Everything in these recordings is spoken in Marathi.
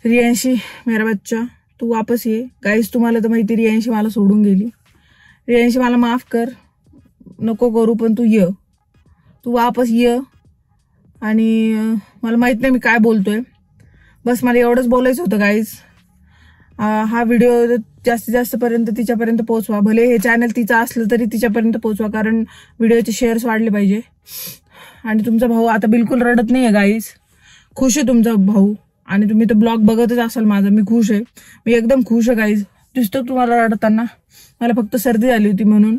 रियांशी मेरा बच्चा तू वापस ये. गाईस तुम्हाला तर माहिती रियांशी मला सोडून गेली. रियांशी मला माफ कर, नको करू, पण तू ये, तू वापस ये. आणि मला माहित नाही मी काय बोलतोय, बस मला एवढंच बोलायचं होतं गाईज. हा व्हिडिओ जास्तीत जास्त पर्यंत तिच्यापर्यंत पोहोचवा. भले हे चॅनल तिचं असलं तरी तिच्यापर्यंत पोहोचवा, कारण व्हिडिओचे शेअर्स वाढले पाहिजे. आणि तुमचा भाऊ आता बिलकुल रडत नाहीये गाईज, खुश आहे तुमचा भाऊ. आणि तुम्ही तर ब्लॉग बघतच असाल माझा. मी खुश आहे, मी एकदम खुश आहे गाईज. दिसतो तुम्हाला रडताना, मला फक्त सर्दी झाली होती म्हणून.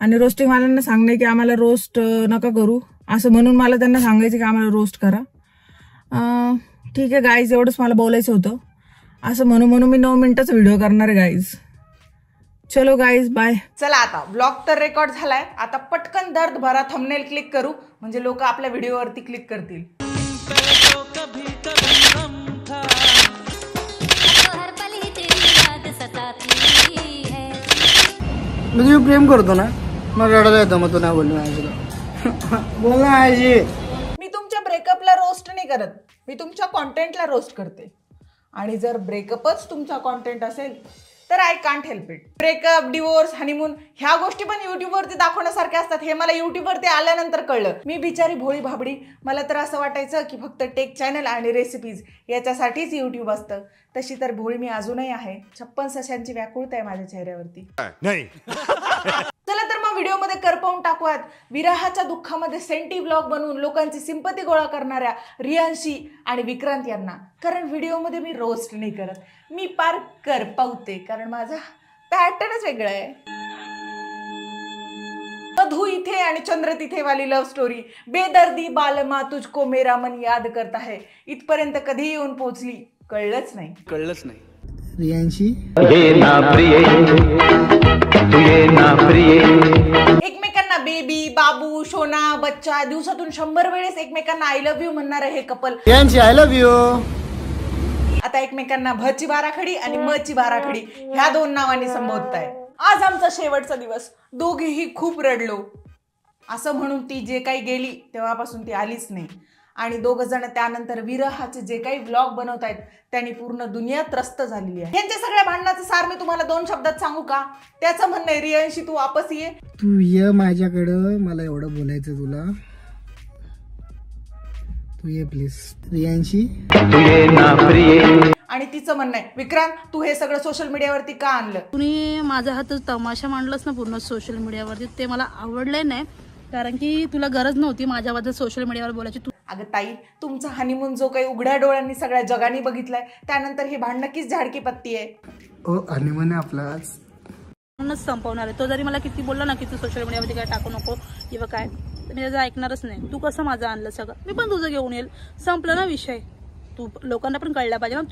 आणि रोस्टिंग वाल्यांना सांगणे की आम्हाला रोस्ट नका करू, असं म्हणून मला त्यांना सांगायचं की आम्हाला रोस्ट करा. ठीक आहे गाईज, एवढंच मला बोलायचं होतं. असं म्हणून मी 9 मिनिटाचा व्हिडिओ करणार आहे गाईज. चलो गाईज बाय. चला आता ब्लॉग तर रेकॉर्ड झालाय, आता पटकन दर्द भरा थंबनेल क्लिक करू, म्हणजे लोक आपल्या व्हिडिओवरती क्लिक करतील. मी प्रेम करतो ना, मला रडायला येतं, मग तू नाही बोललो माझ्याला. बोल ना आजी. मी तुमच्या ब्रेकअपला रोस्ट नाही करत, मी तुमच्या कॉन्टेंटला रोस्ट करते. आणि जर ब्रेकअपच तुमचा कॉन्टेंट असेल तर I can't help it. Breakup, divorce, honeymoon ह्या गोष्टी पण युट्यूबवरती दाखवण्यासारख्या असतात, हे मला युट्यूबवरती आल्यानंतर कळलं. मी बिचारी भोळी भाबडी, मला तर असं वाटायचं की फक्त टेक चॅनल आणि रेसिपीज याच्यासाठीच युट्यूब असतं. तशी तर भोळी मी अजूनही आहे. 56 सशांची व्याकुळता आहे माझ्या चेहऱ्यावरती. चला तर मग व्हिडिओमध्ये करपवून टाकूयात विरहाच्या दुःखामध्ये सेंटी ब्लॉग बनवून लोकांची सिंपती गोळा करणाऱ्या रियांशी आणि विक्रांत यांना. कारण व्हिडिओमध्ये मी रोस्ट नाही करत, मी पार करपवते, कारण माझा पॅटर्नच वेगळा आहे. मधु इथे आणि चंद्र तिथे वाली लव्ह स्टोरी, बेदर्दी बालमा तुझको मेरा मन याद करता है, इथपर्यंत कधी येऊन पोहोचली कळलंच नाही. रियांशी एकमेकांना बेबी, बाबू, सोना, बच्चा, दिवसातून 100 वेळेस एकमेकांना आय लव्ह यू म्हणणार हे couple. Riyanshi I love you. आता एकमेकांना भची बाराखडी आणि मची बाराखडी ह्या 2 नावांनी संबोधताय. आज आमचा शेवटचा दिवस, दोघेही खूप रडलो. असं म्हणून ती जे काही गेली तेव्हापासून ती आलीच नाही. आणि 2 जण त्यानंतर विरहाचे जे काही व्लॉग बनवतायत त्यांनी पूर्ण दुनिया त्रस्त झालेली आहे. यांच्या सगळ्या भांडणाचं सार मी तुम्हाला 2 शब्दात सांगू का? त्याचं म्हणणं आहे रियांशी तू वापस ये, तू ये माझ्याकडं, मला एवढं बोलायचं तुला, तू ये प्लीज. रियांशी तू ये ना प्रिय. आणि तिचं म्हणणं आहे विक्रांत तू हे सगळं सोशल मीडियावरती का आणलं? तुम्ही माझा हात तमाशा मांडलास ना पूर्ण सोशल मीडियावरती, ते मला आवडलं नाही, कारण की तुला गरज नव्हती माझ्याबद्दल सोशल मीडियावर बोलायची. अगं ताई, तुमचा हनीमून जो काही उघड्या डोळ्यांनी सगळ्या जगाने बघितलाय, त्यानंतर ही भांडणं नक्कीच झाडकी पत्ती आहे. ओ हनीमून आपलाच म्हणूनच संपवणार आहे. तो जरी मला किती बोलला ना की तू सोशल मीडियामध्ये काय टाकू नको किंवा काय, तर मी त्याचं ऐकणारच नाही. तू कसं माझं आणलं सगळं, मी पण तुझं घेऊन येईल, संपलं ना विषय. तू लोकांना पण कळलं पाहिजे ना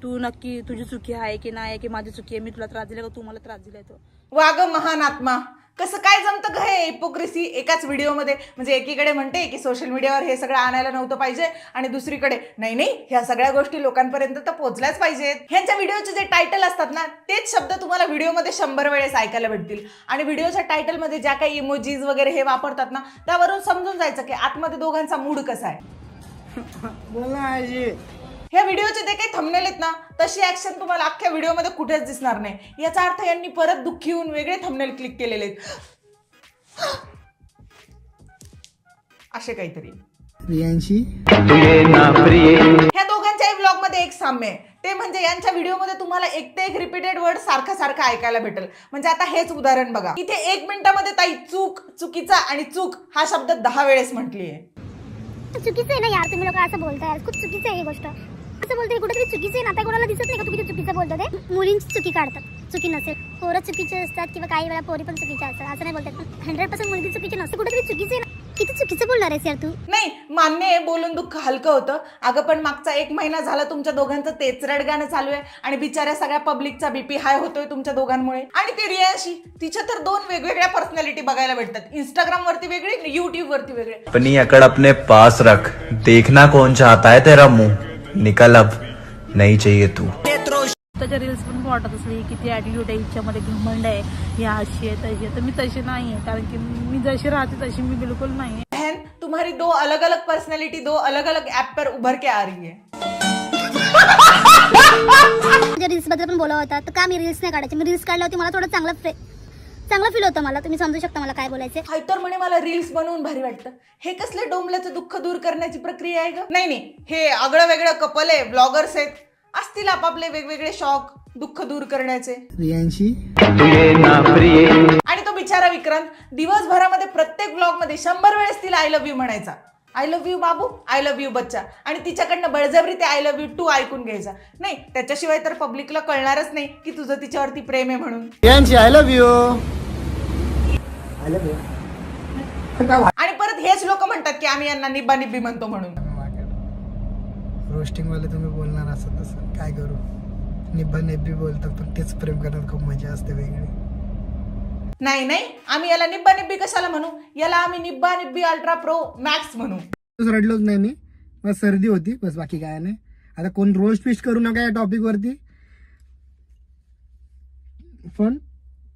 तू नक्की तुझी चुकी आहे की नाही, की माझी चुकी आहे, मी तुला त्रास दिला का तू मला त्रास दिलाय. तो वाग महान आत्मा, कसं काय जमतं का हे हिपोक्रेसी एकाच व्हिडिओमध्ये? म्हणजे एकीकडे म्हणते की सोशल मीडियावर हे सगळं आणायला नव्हतं पाहिजे, आणि दुसरीकडे नाही ह्या सगळ्या गोष्टी लोकांपर्यंत तर पोहोचल्याच पाहिजेत. ह्यांच्या व्हिडिओचे जे टायटल असतात ना, तेच शब्द तुम्हाला व्हिडिओमध्ये 100 वेळेस ऐकायला भेटतील. आणि व्हिडिओच्या टायटलमध्ये ज्या काही इमोजीज वगैरे हे वापरतात ना, त्यावरून समजून जायचं की आतमध्ये दोघांचा मूड कसा आहे. बोला आजी. ह्या व्हिडिओचे जे काही थंबनेल आहेत ना, तशी ऍक्शन तुम्हाला अख्ख्या व्हिडिओमध्ये कुठेच दिसणार नाही. याचा अर्थ यांनी परत दुःखी होऊन वेगळे थंबनेल क्लिक केलेले आहेत, असे काहीतरी. रियांशी ह्या दोघांच्याही व्लॉग मध्ये एक साम्य आहे, ते म्हणजे यांच्या व्हिडिओमध्ये तुम्हाला एक ते एक रिपीटेड वर्ड सारखं ऐकायला भेटेल. म्हणजे आता हेच उदाहरण बघा, इथे 1 मिनिटामध्ये ताई चूक, चुकीचा आणि चूक हा शब्द 10 वेळेस म्हटली आहे. चुकीचं आहे ना यार, तुम्ही लोक असं बोलताय, खूप चुकीचं आहे ही गोष्ट. असं बोलतोय कुठेतरी चुकीचं आहे ना, आता कोणाला दिसत नाही का तू किती चुकीचं बोलतो? ते मुलींची चुकी काढतात, चुकी नसेल. पोरं चुकीचे असतात किंवा काही वेळा पोरी पण चुकीच्या असतात, असं नाही बोलतात. 100% मुलगी चुकीची नसते, कुठेतरी चुकीचं आहे ना. किती चुकीचं बोलणार आहेस यार तू? नाही, मान्य आहे, बोलून दुःख हलकं होतं. अगं पण मागचा 1 महिना झाला तुमच्या दोघांचं तेच रडगाणं चालू आहे, आणि बिचाऱ्या सगळ्या पब्लिकचा बीपी हाय होतोय तुमच्या दोघांमुळे. आणि ती रियांशी, तिच्या तर 2 वेगवेगळ्या पर्सनॅलिटी बघायला भेटतात. इंस्टाग्राम वरती वेगळी, युट्यूब वरती वेगळे. अपनी अकड़ अपने पास रख, देखना कौन चाहता है तेरा मुंह, निकल अब नहीं चाहिए तू. त्याच्या रील्स पण वाटत असली किती ॲटिट्यूड आहे, हिच्यामध्ये घमंड आहे, या अशी आहे तशी आहे. तर मी तशी नाही आहे, कारण की मी जशी राहते तशी मी बिलकुल नाही आहे. तुम्हारी 2 अलग अलग पर्सनैलिटी 2 अलग अलग ऐप पर उभर के आ रही है. रील्स बद्दल पण बोला होता तर का मी रील्स नाही काढायचे. मी रील्स काढल्या होती मला थोडं चांगलं फील होतं मला. तुम्ही समजू शकता मला काय बोलायचं. हाय तर म्हणे मला रील्स बनवून भारी वाटतं. हे कसले डोंबल्याचं दुःख दूर करण्याची प्रक्रिया आहे ग. नाही हे आगळं वेगळं कपल आहे, ब्लॉगर्स आहेत, असतील आपापले वेगवेगळे शौक दुःख दूर करण्याचे. रियांशी आणि तो बिचारा विक्रांत दिवसभरामध्ये प्रत्येक ब्लॉग मध्ये 100 वेळेस तिला आय लव्ह यू म्हणायचा. I love you Babu, I love you बच्चा. आणि तिच्याकडनं बळजबरी ते आय लव्ह यू टू ऐकून घ्यायचा. नाही त्याच्याशिवाय तर पब्लिकला कळणारच नाही की तुझं तिच्यावरती प्रेम आहे म्हणून. Riyanshi I love you. आणि परत हेच लोक म्हणतात की आम्ही यांना निब्बा निब्बी म्हणतो म्हणून. रोस्टिंग वाले तुम्ही बोलणार असं तसं काय करू. निब्बा निब्बी बोलतात पण तेच प्रेम करण्यात खूप मजा असते वेगळी. नाही आम्ही याला निब्बा निब्बी कशाला म्हणू. याला आम्ही निब्बा निब्बी अल्ट्रा प्रो मॅक्स म्हणू. रडलोच नाही मी, मला सर्दी होती बस, बाकी काय नाही. आता कोण रोज ट्विस्ट करू नका या टॉपिक वरती. पण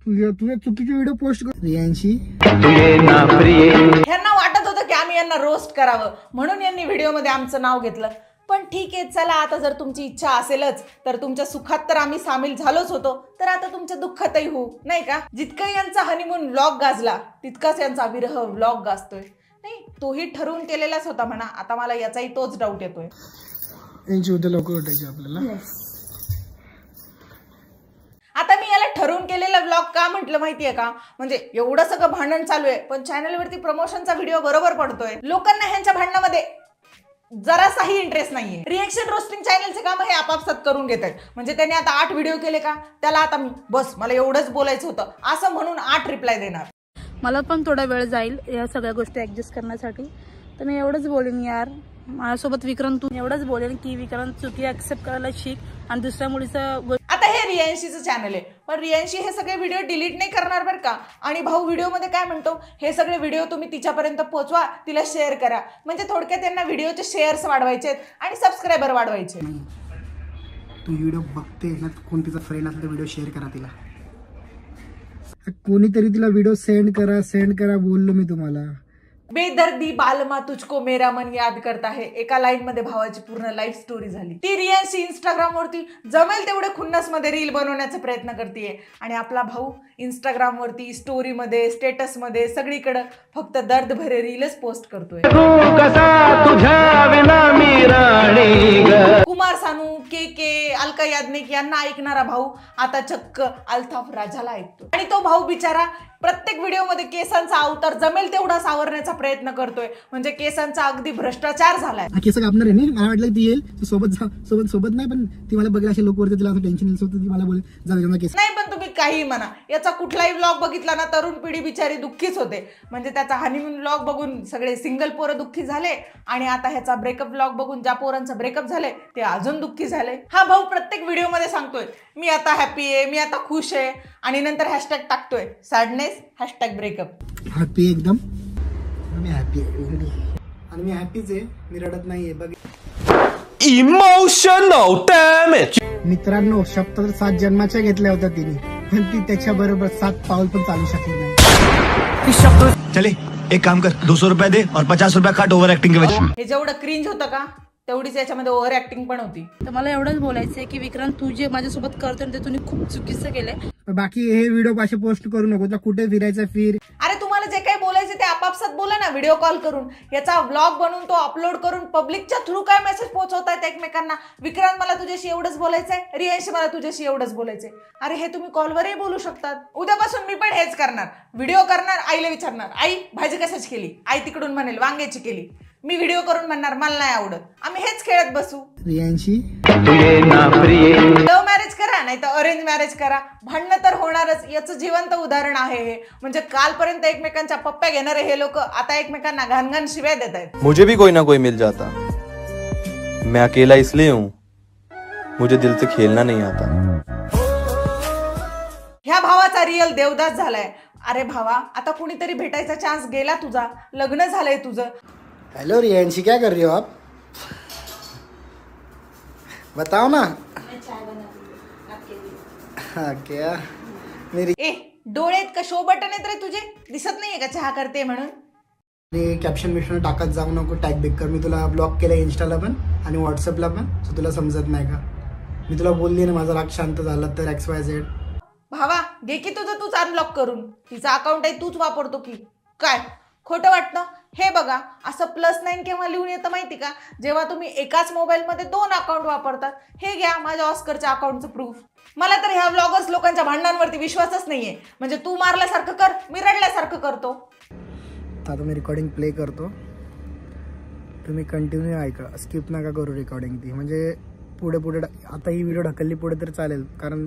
तुझे चुकीचे व्हिडिओ पोस्ट कर. रियांशी ह्यांना वाटत होतं की आम्ही यांना रोस्ट करावं म्हणून यांनी व्हिडिओमध्ये आमचं नाव घेतलं. पण ठीक आहे चला, आता जर तुमची इच्छा असेलच तर तुमच्या सुखात तर आम्ही सामील झालोच होतो, तर आता तुमच्या दुःखातही होऊ नाही का. जितकं यांचा हनीमून व्लॉग गाजला तितकाच यांचा विरह व्लॉग गाजतोय. नाही तोही ठरवून केलेलाच होता म्हणा. आता मला याचाही तोच डाऊट येतोय. यांची उद्या लवकर उठायची आपल्याला. आता मी याला ठरवून केलेला व्लॉग का म्हटलं माहितीये का, म्हणजे एवढं सगळं भांडण चालू आहे पण चॅनलवरती प्रमोशनचा व्हिडिओ बरोबर पडतोय. लोकांना ह्यांच्या भांडणामध्ये जरासाही इंटरेस्ट नाहीये. रिएक्शन रोस्टिंग चॅनलचे काम हे आपापसात करून घेत आहेत. म्हणजे त्याने आता 8 व्हिडिओ केले का, त्याला आता मी बस मला एवढंच बोलायचं होतं असं म्हणून 8 रिप्लाय देणार. मला पण थोडा वेळ जाईल या सगळ्या गोष्टी ऍडजस्ट करण्यासाठी. तर मी एवढंच बोलेन यार माझ्यासोबत विक्रांत, तू एवढंच बोलेन की विक्रांत चुकी ऍक्सेप्ट करायला शिक. आणि दुसऱ्या मुलीचं आता हे रियांशीचं चॅनल आहे पण रियांशी हे सगळे व्हिडिओ डिलीट नाही करणार बरं का. आणि भाऊ व्हिडिओ मध्ये काय म्हणतो, हे सगळे व्हिडिओ तुम्ही तिच्यापर्यंत पोहोचवा, तिला शेअर करा. म्हणजे थोडक्यात त्यांना व्हिडिओचे शेअर्स वाढवायचे आणि सबस्क्रायबर वाढवायचे. तू व्हिडिओ बघते ना, कोण तिचा फ्रेंड असेल तर व्हिडिओ शेअर करा तिला. कोणीतरी तिला व्हिडिओ सेंड करा बोललो मी तुम्हाला. बेदर्दी बालमा तुझको मेरा मन याद करता है एका लाईन मध्ये भावाची पूर्ण लाईफ स्टोरी झाली. ती रियांशी इंस्टाग्राम वरती जमेल तेवढे खुन्नस मध्ये रील बनवण्याचा प्रयत्न करते आणि आपला भाऊ इंस्टाग्राम वरती स्टोरी मध्ये स्टेटस मध्ये सगळीकडे फक्त दर्द भरे रीलच पोस्ट करतोय. कुमार सानू, के अलका याज्ञिक यांना ऐकणारा भाऊ आता चक्क अल्ताफ राजाला ऐकतो. आणि तो भाऊ बिचारा प्रत्येक व्हिडिओ मध्ये केसांचा अवतार जमेल तेवढा सावरण्याचा प्रयत्न करतोय. म्हणजे केसांचा अगदी भ्रष्टाचार झालाय. केस कापणार आहे. मला वाटलं ती येईल सोबत नाही, पण ती मला बघेल असे लोक वरती तिला असं टेन्शन येईल, ती मला बोलेल केस नाही. पण तुम्ही काही म्हणा, याचा कुठलाही व्लॉग बघितला ना तरुण पिढी बिचारी दुःखीच होते. म्हणजे त्याचा हनीमून व्लॉग बघून सगळे सिंगल पोरं दुःखी झाले आणि आता ह्याचा ब्रेकअप व्लॉग बघून ज्या पोरांचा ब्रेकअप झाले ते अजून दुःखी झाले. हा भाऊ प्रत्येक व्हिडिओ मध्ये सांगतोय मी आता हॅपी आहे, मी आता खुश आहे आणि नंतर हॅशटॅग टाकतोय सॅडनेस हॅशटॅग ब्रेकअप. हॅपी एकदम मी हॅपी आहे आणि मी हॅपीच आहे, मी रडत नाहीये. बघ इमोशनल डॅमेज. मित्रांनो शब्द तर 7 जन्माच्या घेतल्या होत्या तिने, पण ती त्याच्याबरोबर 7 पाऊल पण चालू शकली नाही. चले एक काम कर, 200 रुपये दे और 50 रुपये काट ओव्हर ऍक्टिंग के वजह. हे जेवढं क्रिंज होतं का तेवढीच याच्यामध्ये ओव्हर ऍक्टिंग पण होती. तर मला एवढंच बोलायचंय की विक्रांत तू जे माझ्यासोबत करतोय ते तुम्ही खूप चुकीचं केलंय. बाकी हे व्हिडिओ पाशी पोस्ट करू नको. तुला कुठे फिरायचं फिर. अरे तुम्हाला जे काही बोलायचं ते आपापसात बोला ना व्हिडिओ कॉल करून. याचा व्लॉग बनवून तो अपलोड करून पब्लिकच्या थ्रू काय मेसेज पोहोचवतायत एकमेकांना. विक्रांत मला तुझ्याशी एवढंच बोलायचंय, रियांशी मला तुझ्याशी एवढंच बोलायचंय. अरे हे तुम्ही कॉलवरही बोलू शकतात. उद्यापासून मी पण हेच करणार, व्हिडिओ करणार, आईला विचारणार आई भाजी कशाची केली, आई तिकडून म्हणेल वांग्याची केली. मी व्हिडिओ करून म्हणणार मला नाही आवडत. आम्ही हेच खेळत बसू. रियांशी लव्ह मॅरेज करा नाही तर अरेंज मॅरेज करा, भांडणं तर होणारच. याचं जिवंत उदाहरण आहे हे. म्हणजे कालपर्यंत एकमेकांच्या पप्प्या घेणारे हे लोक आता एकमेकांना घाण शिव्या देत आहेत. मुझे भी कोई ना कोई मिल जाता, मैं अकेला इसलिए हूँ मुझे दिल से खेलना नहीं आता. ह्या भावाचा रिअल देवदास झालाय. अरे भावा आता कुणीतरी भेटायचा चान्स गेला तुझा, लग्न झालंय तुझं. हेलो रियांशी क्या कर रही हो आप, बताओ ना. हाँ क्या मेरी ए डोळ्यात का शो बटन येत रे तुझे, दिसत नाहीये का चहा करते म्हणून. ते कॅप्शन बिप्शन टाकत जाऊ नको, टॅग बिक कर. मी तुला ब्लॉक केलं इंस्टाला पण आणि व्हॉट्सअपला पण, सो तुला समजत नाही का? मी तुला बोलली ना माझा राग शांत झाला तर XYZ. भावा घे की तुझं तूच अनब्लॉक करून. तिचा अकाउंट आहे तूच वापरतो की काय? खोटं वाटतं? हे बघा असं +9 केव्हा लिहून येतं माहिती का? जेव्हा तुम्ही एकाच मोबाईलमध्ये 2 अकाउंट वापरतात. हे घ्या माझ्या ऑस्करच्या अकाउंटचं प्रूफ. मला तर ह्या व्लॉगर्स लोकांच्या भांडणांवरती विश्वासच नाहीये. म्हणजे तू मारल्यासारखं कर, मी रडल्यासारखं करतो. आता मी रेकॉर्डिंग प्ले करतो, तुम्ही कंटिन्यू ऐका, स्किप नका करू रेकॉर्डिंग ती. म्हणजे पुढे आता ही व्हिडिओ ढकलली पुढे तर चालेल, कारण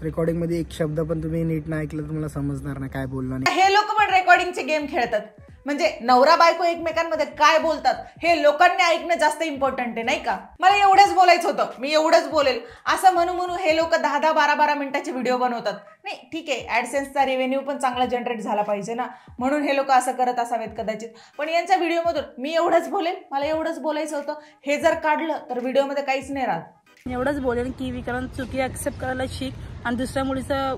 रेकॉर्डिंगमध्ये एक शब्द पण तुम्ही नीट नाही ऐकलं तर मला समजणार नाही काय बोललो नाही. हे लोक पण रेकॉर्डिंगचे गेम खेळतात. म्हणजे नवरा बायको एकमेकांमध्ये काय बोलतात हे लोकांनी ऐकणं जास्त इम्पॉर्टंट आहे नाही का? मला एवढंच बोलायचं होतं, मी एवढंच बोलेल असं म्हणून हे लोक 10-10, 12-12 मिनिटाचे व्हिडिओ बनवतात. नाही ठीक आहे, ॲडसेन्सचा रेव्हेन्यू पण चांगला जनरेट झाला पाहिजे ना, म्हणून हे लोक असं करत असावेत कदाचित. पण यांच्या व्हिडिओमधून मी एवढंच बोलेल, मला एवढंच बोलायचं होतं. हे जर काढलं तर व्हिडिओमध्ये काहीच नाही राहत. एवढंच बोलेन की विक्रांत चुकी ऍक्सेप्ट करायला शिक आणि दुसऱ्या मुलीचं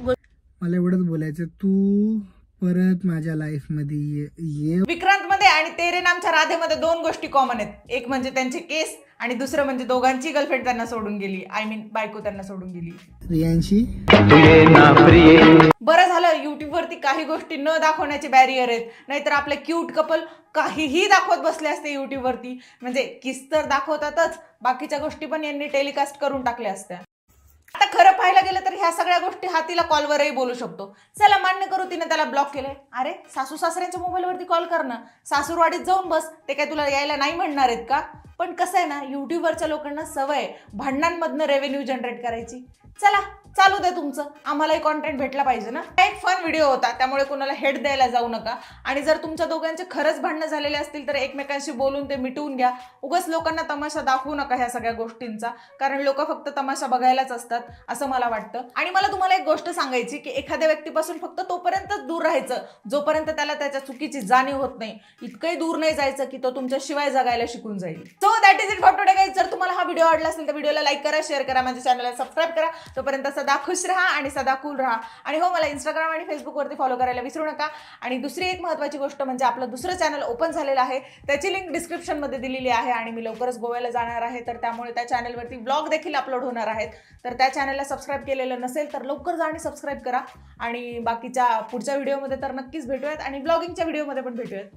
मला एवढंच बोलायचं, तू परत माझ्या लाईफ मध्ये ये. विक्रांत मध्ये आणि तेरे नामच्या राधेमध्ये 2 गोष्टी कॉमन आहेत. एक म्हणजे त्यांचे केस आणि दुसरं म्हणजे दोघांची गर्लफ्रेंड त्यांना सोडून गेली. आय मीन बायको त्यांना सोडून गेली. रियांशी बरं झालं युट्यूब वरती काही गोष्टी न दाखवण्याचे बॅरियर आहेत, नाहीतर आपले क्यूट कपल काहीही दाखवत बसले असते युट्यूब वरती. म्हणजे किस तर दाखवतातच, बाकीच्या गोष्टी पण यांनी टेलिकास्ट करून टाकल्या असत्या. आता खरं पाहायला गेलं तर ह्या सगळ्या गोष्टी हा तिला कॉलवरही बोलू शकतो. चला मान्य करू तिने त्याला ब्लॉक केलंय. अरे सासू सासऱ्यांच्या मोबाईलवरती कॉल कर ना, सासूरवाडीत जाऊन बस, ते काय तुला यायला नाही म्हणणार आहेत का? पण कसं आहे ना, युट्यूबवरच्या लोकांना सवय भांडणांमधनं रेव्हेन्यू जनरेट करायची. चला चालू दे तुमचं, आम्हालाही कॉन्टेंट भेटला पाहिजे ना. एक फन व्हिडिओ होता, त्यामुळे कुणाला हेड द्यायला जाऊ नका. आणि जर तुमच्या दोघांचे खरंच भांडणं झालेले असतील तर एकमेकांशी बोलून ते मिटवून घ्या. उगाच लोकांना तमाशा दाखवू नका ह्या सगळ्या गोष्टींचा, कारण लोक फक्त तमाशा बघायलाच असतात असं मला वाटतं. आणि मला तुम्हाला एक गोष्ट सांगायची की एखाद्या व्यक्तीपासून फक्त तोपर्यंतच दूर राहायचं जोपर्यंत त्याला त्याच्या चुकीची जाणीव होत नाही. इतकंही दूर नाही जायचं की तो तुमच्या शिवाय जगायला शिकून जाईल. So that is it for today guys. जर तुम्हाला हा व्हिडिओ आवडला असेल तर व्हिडिओला लाईक करा, शेअर करा, माझ्या चॅनलला सबस्क्राईब करा. तोपर्यंत सदा खुश राहा आणि सदा कूल राहा. आणि हो, मला इंस्टाग्राम आणि फेसबुकवरती फॉलो करायला विसरू नका. आणि दुसरी एक महत्त्वाची गोष्ट म्हणजे आपलं दुसरं चॅनल ओपन झालेलं आहे, त्याची लिंक डिस्क्रिप्शनमध्ये दिलेली आहे. आणि मी लवकरच गोव्याला जाणार आहे, तर त्यामुळे त्या चॅनलवरती ब्लॉग देखील अपलोड होणार आहेत. तर त्या चॅनलला सबस्क्राईब केलेलं नसेल तर लवकर जा आणि सबस्क्राईब करा. आणि बाकीच्या पुढच्या व्हिडिओमध्ये तर नक्कीच भेटूयात आणि ब्लॉगिंगच्या व्हिडिओमध्ये पण भेटूयात.